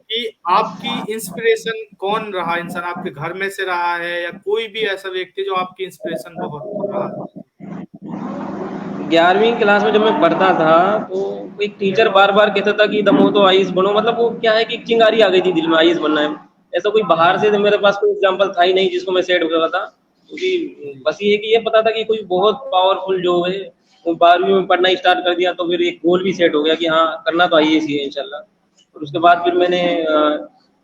कि आपकी इंस्पिरेशन कौन रहा इंसान, आपके घर में से रहा है या कोई भी ऐसा व्यक्ति जो आपकी इंस्पिरेशन बहुत रहा? 11वीं क्लास में जब मैं पढ़ता था तो एक टीचर बार बार कहता था कि दमो तो आईएएस बनो। मतलब वो क्या है कि एक चिंगारी आ गई थी दिल में, आईएएस बनना है। ऐसा कोई बाहर से तो मेरे पास कोई एग्जाम्पल था ही नहीं जिसको मैं सेट कर रहा था, क्योंकि बस ये है कि ये पता था कि कोई बहुत पावरफुल जो है वो 12वीं में पढ़ना स्टार्ट कर दिया, तो फिर एक गोल भी सेट हो गया कि हाँ करना तो आईएएस ही है इंशाल्लाह। और उसके बाद फिर मैंने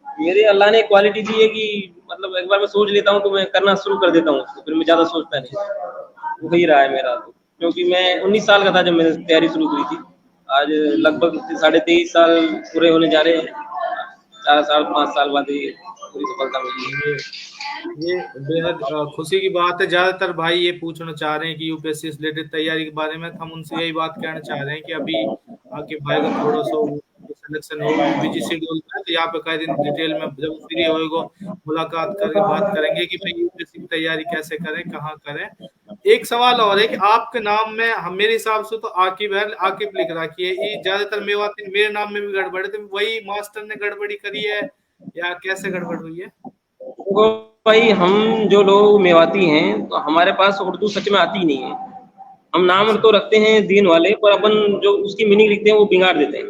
मेरे अल्लाह ने क्वालिटी दी है कि मतलब एक बार मैं सोच लेता हूँ तो मैं करना शुरू कर देता हूँ उसको, फिर मैं ज्यादा सोचता नहीं। वही रहा है मेरा तो, क्योंकि मैं 19 साल का था जब मैंने तैयारी शुरू की थी। आज लगभग 23.5 साल पूरे होने जा रहे हैं। 4 साल 5 साल बाद ये पूरी सफलता मिली है। ये बेहद खुशी की बात है। ज्यादातर भाई ये पूछना चाह रहे हैं कि यूपीएससी से रिलेटेड तैयारी के बारे में, हम उनसे यही बात कहना चाह रहे हैं कि अभी आके भाई का थोड़ा सा सिलेक्शन हो, बिजी शेड्यूल है, तो यहाँ पे कई दिन डिटेल में जब फ्री होएगा मुलाकात करके बात करेंगे कि भाई यूपीएससी की तैयारी कैसे करें, कहाँ करें। एक सवाल और है कि आपके नाम में मेरे हिसाब से तो आकिब है, आकिब लिख रखी है, ये ज्यादातर मेवाती मेरे नाम में भी गड़बड़ है, तो वही मास्टर ने गड़बड़ी करी है या कैसे गड़बड़ हुई है? तो भाई हम जो लोग मेवाती हैं तो हमारे पास उर्दू सच में आती ही नहीं है। हम नाम तो रखते हैं दीन वाले, पर अपन जो उसकी मीनिंग लिखते हैं वो बिगाड़ देते हैं।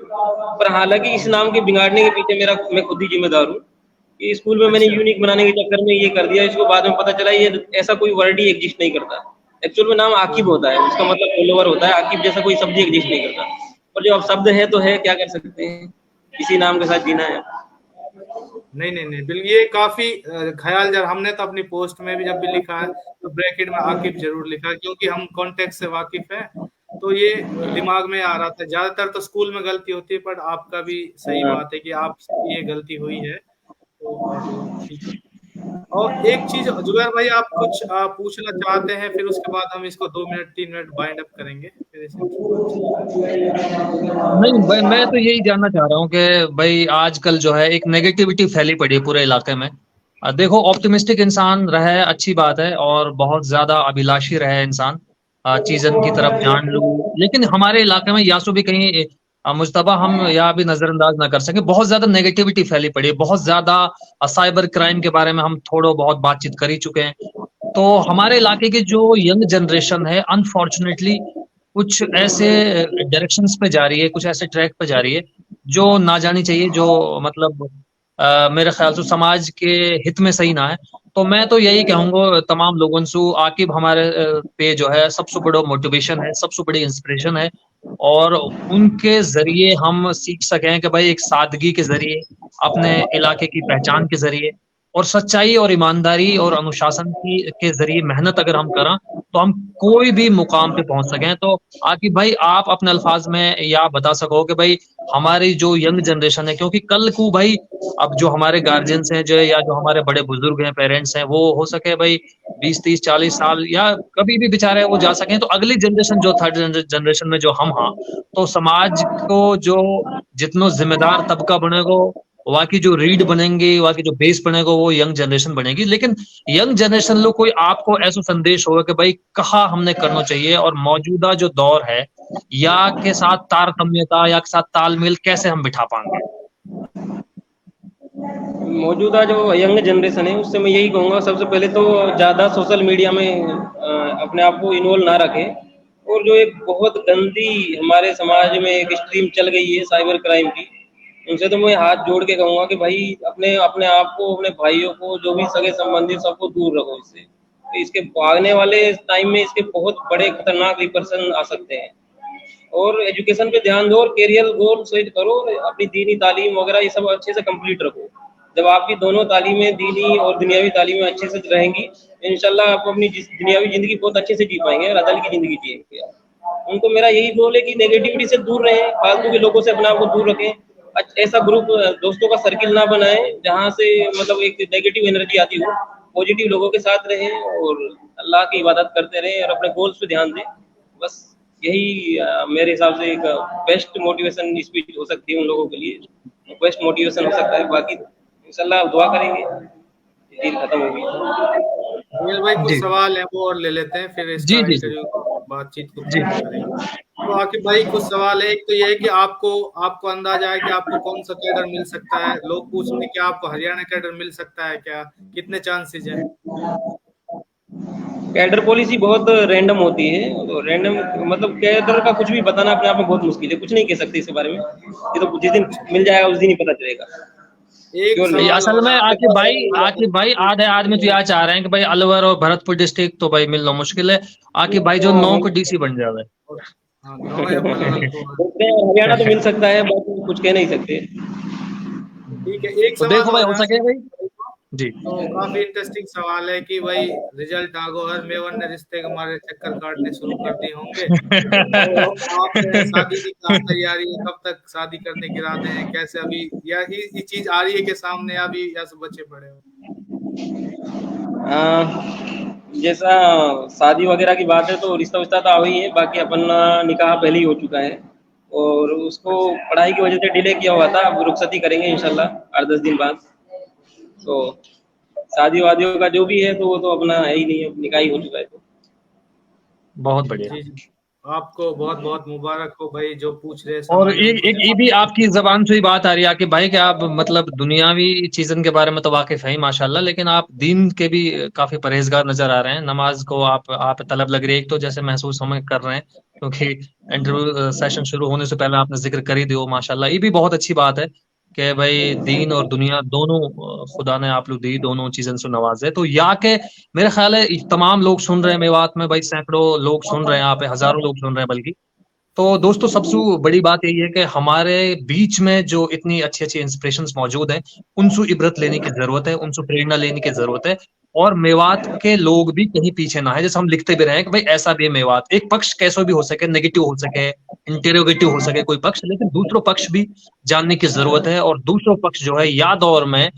पर हालांकि इस नाम के बिगाड़ने के पीछे मैं खुद ही जिम्मेदार हूँ कि स्कूल में मैंने यूनिक बनाने के चक्कर में ये कर दिया। इसको बाद में पता चला ये ऐसा कोई वर्ड ही एग्जिस्ट नहीं करता। एक्चुअल में नाम आकिब होता है, उसका मतलब फॉलोवर होता है। आकिब जैसा कोई शब्द एग्जिस्ट नहीं करता, पर जो अब शब्द है तो है, क्या कर सकते हैं, इसी नाम के साथ जीना है। नहीं बिल्कुल, ये काफी ख्याल। जब हमने तो अपनी पोस्ट में भी जब भी लिखा है तो ब्रैकेट में आकिब जरूर लिखा, क्योंकि हम कॉन्टेक्स्ट से वाकिफ हैं, तो ये दिमाग में आ रहा था। ज्यादातर तो स्कूल में गलती होती है, पर आपका भी सही बात है कि आपसे ये गलती हुई है, तो ठीक है। और एक चीज जुबैर भाई, आप कुछ पूछना चाहते हैं, फिर उसके बाद हम इसको 2 मिनट 3 मिनट बाइंड अप करेंगे, फिर इसे नहीं भाई, मैं तो यही जानना चाह रहा हूँ कि भाई आजकल जो है एक नेगेटिविटी फैली पड़ी है पूरे इलाके में। देखो, ऑप्टिमिस्टिक इंसान रहे अच्छी बात है और बहुत ज्यादा अभिलाषी रहे इंसान, चीजन की तरफ जान लूं, लेकिन हमारे इलाके में यासो भी कहीं मुजतबा हम या भी नजरअंदाज ना कर सके, बहुत ज्यादा नेगेटिविटी फैली पड़ी है, बहुत ज्यादा साइबर क्राइम के बारे में हम थोड़ा बहुत बातचीत कर ही चुके हैं। तो हमारे इलाके की जो यंग जनरेशन है अनफॉर्चुनेटली कुछ ऐसे डायरेक्शंस पे जा रही है, कुछ ऐसे ट्रैक पे जा रही है जो ना जानी चाहिए, जो मतलब मेरे ख्याल से समाज के हित में सही ना है। तो मैं तो यही कहूंगा तमाम लोगों से, आकिब हमारे पे जो है सबसे बड़ा मोटिवेशन है, सबसे बड़ी इंस्पिरेशन है, और उनके जरिए हम सीख सकें कि भाई एक सादगी के जरिए, अपने इलाके की पहचान के जरिए और सच्चाई और ईमानदारी और अनुशासन की के जरिए मेहनत अगर हम करें तो हम कोई भी मुकाम पे पहुंच सकें। तो आकिब भाई आप अपने अल्फाज में या बता सको कि भाई हमारी जो यंग जनरेशन है, क्योंकि कल को भाई अब जो हमारे गार्जियंस हैं जो या जो हमारे बड़े बुजुर्ग हैं, पेरेंट्स हैं, वो हो सके भाई 20 30 40 साल या कभी भी बेचारे वो जा सकें, तो अगली जनरेशन जो थर्ड जनरेशन में जो हम हाँ, तो समाज को जो जितनो जिम्मेदार तबका बनेगा, वहाँ की जो रीड बनेंगे, वहाँ की जो बेस बनेगा, वो यंग जनरेशन बनेगी। लेकिन यंग जनरेशन लोग कोई आपको ऐसा संदेश होगा कि भाई कहाँ हमने करना चाहिए और मौजूदा जो दौर है या के साथ तारतम्यता या के साथ तालमेल कैसे हम बिठा पाएंगे? मौजूदा जो यंग जनरेशन है उससे मैं यही कहूँगा, सबसे पहले तो ज़्यादा सोशल मीडिया में अपने आप को इन्वॉल्व ना रखें। और जो एक बहुत गंदी हमारे समाज में एक स्ट्रीम चल गई है साइबर क्राइम की, उनसे तो मैं हाथ जोड़ के कहूँगा कि भाई अपने अपने आप को, अपने भाइयों को, जो भी सगे संबंधी, सबको दूर रखो इससे। तो इसके आगने वाले टाइम में इसके बहुत बड़े खतरनाक रिपर्सन आ सकते हैं। और एजुकेशन पे ध्यान दो और कैरियर गोल सेट करो और अपनी दीनी तालीम वगैरह ये सब अच्छे से कंप्लीट रखो। जब आपकी दोनों तालीमें, दीनी और दुनियावी तालीमें अच्छे से रहेंगी, इंशाल्लाह आप अपनी दुनियावी जिंदगी बहुत अच्छे से जी पाएंगे और अदल की जिंदगी जिएंगे। उनको मेरा यही गोल है कि नेगेटिविटी से दूर रहें, फालतू के लोगों से अपने आप को दूर रखें। ऐसा ग्रुप दोस्तों का सर्किल ना बनाएं जहाँ से मतलब एक नेगेटिव एनर्जी आती हो। पॉजिटिव लोगों के साथ रहें और अल्लाह की इबादत करते रहें और अपने गोल्स पे ध्यान दें। बस यही मेरे हिसाब से एक बेस्ट मोटिवेशन स्पीच हो सकती है उन लोगों के लिए, बेस्ट मोटिवेशन हो सकता है। बाकी इंशाल्लाह दुआ करेंगे, दिन खत्म होगी। भाई कुछ सवाल है वो और ले लेते हैं, फिर इसका जी इंटरव्यू बातचीत को जी करेंगे। तो आकिब भाई कुछ सवाल है। एक तो ये है कि आपको अंदाजा है कि आपको कौन सा कैडर मिल सकता है? लोग पूछते हैं कि आपको हरियाणा कैडर मिल सकता है क्या, कितने चांसेस है? कैडर पॉलिसी बहुत रैंडम होती है, तो रैंडम मतलब कैडर का कुछ भी बताना अपने आप में बहुत मुश्किल है, कुछ नहीं कह सकते इसके बारे में। ये तो जिस दिन मिल जाएगा उस दिन ही पता चलेगा। असल में आकिब भाई आधे आदमी तो यह चाह रहे हैं कि भाई अलवर और भरतपुर डिस्ट्रिक्ट तो भाई मिलना मुश्किल है। आकिब भाई जो 9 को डीसी बन जावे। हरियाणा तो मिल सकता है, बाकी कुछ कह नहीं सकते। ठीक है, एक तो देखो भाई हो सके भाई जी। तो काफी इंटरेस्टिंग सवाल है कि भाई रिजल्ट आ गो हर मेवन ने रिश्ते हमारे चक्कर काटने शुरू कर दिए होंगे। तो आप शादी की क्या तैयारी है, कब तक शादी करने के इरादे हैं, कैसे अभी या ये चीज आ रही है कि सामने अभी या सब बच्चे पड़े हो? जैसा शादी वगैरह की बात है तो रिश्ता विश्ता तो आ ही है, बाकी अपना निकाह पहले ही हो चुका है और उसको पढ़ाई की वजह से डिले किया हुआ था। अब रुखसती करेंगे इंशाल्लाह 8-10 दिन बाद। तो शादी वादियों का जो भी है तो वो तो अपना है ही नहीं, अब निकाह ही हो चुका है। तो बहुत बढ़िया, आपको बहुत बहुत मुबारक हो भाई जो पूछ रहे हैं। और एक ये भी आपकी जबान से ही बात आ रही है कि भाई कि आप मतलब दुनियावी चीजों के बारे में तो वाकिफ है माशाल्लाह, लेकिन आप दीन के भी काफी परहेजगार नजर आ रहे हैं। नमाज को आप तलब लग रही है, एक तो जैसे महसूस हम कर रहे हैं क्योंकि इंटरव्यू सेशन शुरू होने से पहले आपने जिक्र कर ही दिया माशाल्लाह। ये भी बहुत अच्छी बात है कि भाई दीन और दुनिया दोनों खुदा ने आप लोग दी, दोनों चीजों से नवाजे। तो या के मेरे ख्याल है तमाम लोग सुन रहे हैं मेवात में भाई, सैकड़ों लोग सुन रहे हैं, यहाँ पे हजारों लोग सुन रहे हैं बल्कि। तो दोस्तों सबसे बड़ी बात यही है कि हमारे बीच में जो इतनी अच्छी अच्छी इंस्पिरेशंस मौजूद हैं, उनसे इबरत लेने की जरूरत है, उनसे प्रेरणा लेने की जरूरत है। और मेवात के लोग भी कहीं पीछे ना है, जैसे हम लिखते भी रहे कि भाई ऐसा भी है मेवात। एक पक्ष कैसे भी हो सके, नेगेटिव हो सके, इंटेरोगेटिव हो सके कोई पक्ष, लेकिन दूसरों पक्ष भी जानने की जरूरत है। और दूसरों पक्ष जो है या दौर में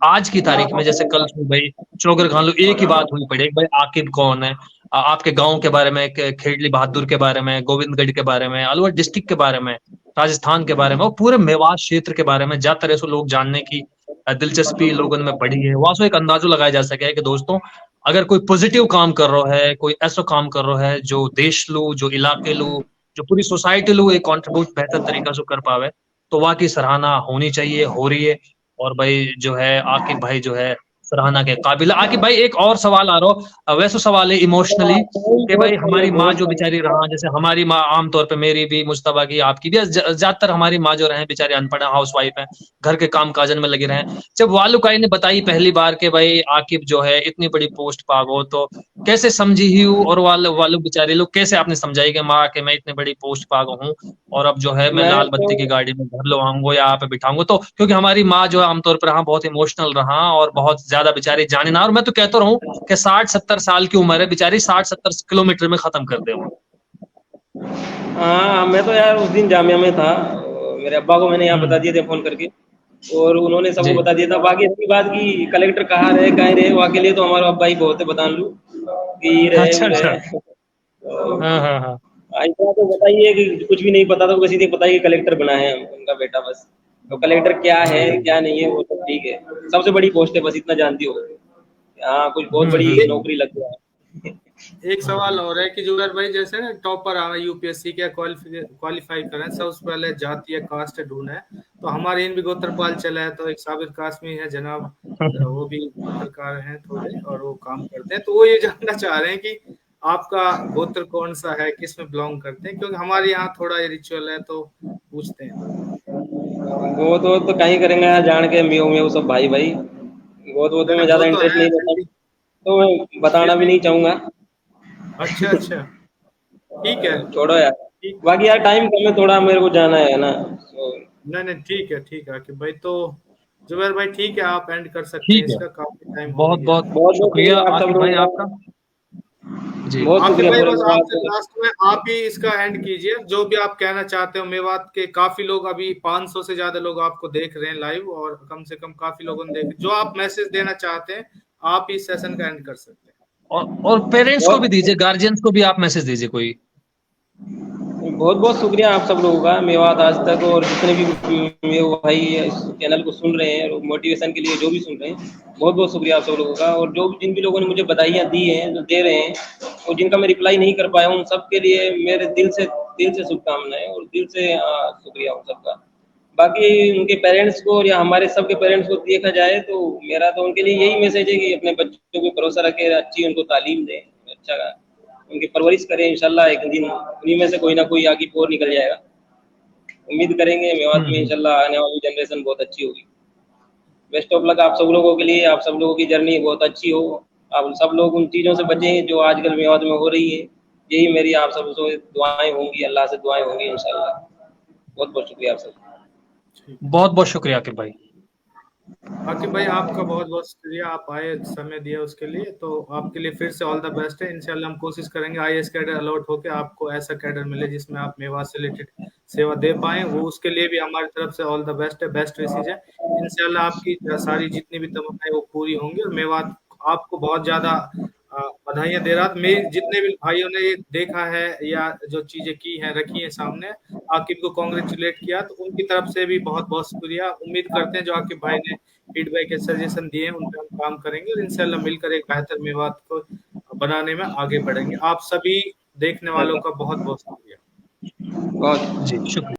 आज की तारीख में, जैसे कल भाई चौगर खान लो एक ही बात हुई पड़े भाई आकिब कौन है, आपके गांव के बारे में, खेड़ली बहादुर के बारे में, गोविंदगढ़ के बारे में, अलवर डिस्ट्रिक्ट के बारे में, राजस्थान के बारे में और पूरे मेवात क्षेत्र के बारे में ज्यादा तरह से लोग जानने की दिलचस्पी लोगों में बढ़ी है। वहां से एक अंदाजा लगाया जा सके कि दोस्तों अगर कोई पॉजिटिव काम कर रहा है, कोई ऐसा काम कर रहा है जो देश लो, जो इलाके लो, जो पूरी सोसाइटी लो एक कॉन्ट्रीब्यूट बेहतर तरीका से कर पावे, तो वहां की सराहना होनी चाहिए, हो रही है। और भाई जो है आकिब भाई जो है सराहना के काबिल। आकिब भाई एक और सवाल आ रहा, वैसा सवाल है इमोशनली कि भाई हमारी माँ जो बेचारी रहा, जैसे हमारी माँ आमतौर पे मेरी भी, मुश्तबा की, आपकी भी, ज्यादातर हमारी माँ जो रहे बेचारी अनपढ़ हाउस वाइफ है, घर के काम काजन में लगे रहे। जब वालुकाई ने बताई पहली बार कि भाई आकिब जो है इतनी बड़ी पोस्ट पागो, तो कैसे समझी ही हूँ, और वालों बेचारे लोग कैसे आपने समझाई कि माँ कि मैं इतनी बड़ी पोस्ट पा गया हूँ, और अब जो है मैं मैं लाल तो बत्ती की गाड़ी में घर लो आऊंगा या आप पे बिठाऊंगा, तो क्योंकि हमारी माँ जो है आमतौर पर हाँ बहुत इमोशनल रहा और बहुत ज्यादा बेचारी जाने ना, और मैं तो कहता रहूं कि 60-70 साल की उम्र है बेचारी, 60-70 किलोमीटर में खत्म कर दे वो। हाँ, मैं तो यार उस दिन जामिया में था, मेरे अब्बा को मैंने यहाँ बता हम्म। दिए थे फ़ोन करके, और उन्होंने सबको जी। बता दिया था। बाकी रही बात कि कलेक्टर कहाँ रहे, कहाँ रहे, वहाँ के लिए तो हमारा अब्बा ही बहुत है, बता लूँ कि ये रहे, अच्छा वो अच्छा। रहे। तो हाँ हाँ हाँ। इतना तो बताइए कि कुछ भी नहीं पता था, तो सीधे बताइए कलेक्टर बना है उनका बेटा बस। तो कलेक्टर क्या है, जी। क्या नहीं है, वो तो ठीक है। सबसे बड़ी पोस्ट है, बस इतना जानती हो। हाँ, कुछ बहुत बड़ी एक नौकरी लग गया है। एक सवाल और है कि जुगल भाई, जैसे ना टॉपर आवे यूपीएससी के क्वालिफाई करें, सबसे पहले जाति या कास्ट ढूंढे, तो हमारे इन भी गोत्रपाल चला है, तो एक साबिर कासमी है जनाब, वो भी पत्रकार हैं थोड़े और वो काम करते हैं, तो वो ये जानना चाह रहे हैं कि आपका गोत्र कौन सा है, किस में बिलोंग करते हैं, क्योंकि हमारे यहाँ थोड़ा ये रिचुअल है तो पूछते हैं। वो तो कहीं करेंगे यार, जान के म्यू म्यू सब भाई भाई। वो तो नहीं मैं नहीं, वो ज़्यादा तो इंटरेस्ट है नहीं फिर लेता, भी। तो मैं फिर बताना भी भी नहीं चाहूँगा। अच्छा अच्छा, ठीक है। छोड़ो यार। ठीक। बाकी यार टाइम कम है, थोड़ा मेरे को जाना है ना, तो नहीं नहीं, ठीक है आकिब भाई, तो जुबैर भाई ठीक है, आप एंड कर सकते हैं ठीक है। इसका, काफी टाइम हो भी बहुत गया बहुत है। बहुत बहुत शुक्रिया शुक्रिया आप सब आकिब भाई लोगों आपका। का। जी। बहुत आकिब शुक्रिया भाई पूरे बस मेवात आपसे का। लास्ट में आप ही इसका एंड कीजिए, जो भी आप कहना चाहते हो। मेवात के काफी लोग, अभी 500 से ज्यादा लोग आपको देख रहे हैं लाइव, और कम से कम काफी लोगों ने देखे, जो आप मैसेज देना चाहते हैं आप इस सेशन का एंड कर सकते हैं। और पेरेंट्स को भी दीजिए, बहुत गार्जियंस को भी आप मैसेज दीजिए कोई। बहुत बहुत शुक्रिया आप सब लोगों का, मेवात आज तक, और जितने भी मेरे भाई इस चैनल को सुन रहे हैं और मोटिवेशन के लिए जो भी सुन रहे हैं, बहुत बहुत शुक्रिया आप सब लोगों का। और जो जिन भी लोगों ने मुझे बधाइयाँ दी हैं, जो दे रहे हैं, और जिनका मैं रिप्लाई नहीं कर पाया हूँ, उन सबके लिए मेरे दिल से शुभकामनाएं, और दिल से शुक्रिया उन सबका। बाकी उनके पेरेंट्स को, या हमारे सबके पेरेंट्स को देखा जाए, तो मेरा तो उनके लिए यही मैसेज है कि अपने बच्चों को भरोसा रखें, अच्छी उनको तालीम दें, अच्छा उनकी परवरिश करें। इंशाल्लाह एक दिन उन्हीं में से कोई ना कोई आगे और निकल जाएगा। उम्मीद करेंगे मेवात में हम्म। इंशाल्लाह आने वाली जनरेशन बहुत अच्छी होगी। बेस्ट ऑफ लक आप सब लोगों के लिए, आप सब लोगों की जर्नी बहुत अच्छी हो। आप सब लोग उन चीज़ों से बचें जो आजकल मेवात में हो रही है। यही मेरी आप सब से दुआएं होंगी, अल्लाह से दुआएं होंगी इंशाल्लाह। बहुत बहुत शुक्रिया आप सब। ठीक। बहुत बहुत शुक्रिया आकिब भाई। आकिब भाई आपका बहुत बहुत शुक्रिया, आप आए, समय दिया उसके लिए, तो आपके लिए फिर से ऑल द बेस्ट है। इंशाल्लाह हम कोशिश करेंगे आईएएस कैडर अलॉट होकर आपको ऐसा कैडर मिले जिसमें आप मेवात से रिलेटेड सेवा दे पाएं, वो उसके लिए भी हमारी तरफ से ऑल द बेस्ट है, बेस्ट विशेज है। इंशाल्लाह आपकी सारी जितनी भी तमन्नाएं वो पूरी होंगी, और मेवात आपको बहुत ज्यादा बधाइयां दे रहा था। मेरे जितने भी भाइयों ने ये देखा है या जो चीजें की हैं, रखी हैं सामने, आकिब को कॉन्ग्रेचुलेट किया, तो उनकी तरफ से भी बहुत बहुत शुक्रिया। उम्मीद करते हैं जो आकिब भाई ने फीडबैक या सजेशन दिए हैं उन पर हम काम करेंगे, और इंशाल्लाह मिलकर एक बेहतर मेवात को बनाने में आगे बढ़ेंगे। आप सभी देखने वालों का बहुत बहुत शुक्रिया। बहुत जी शुक्रिया।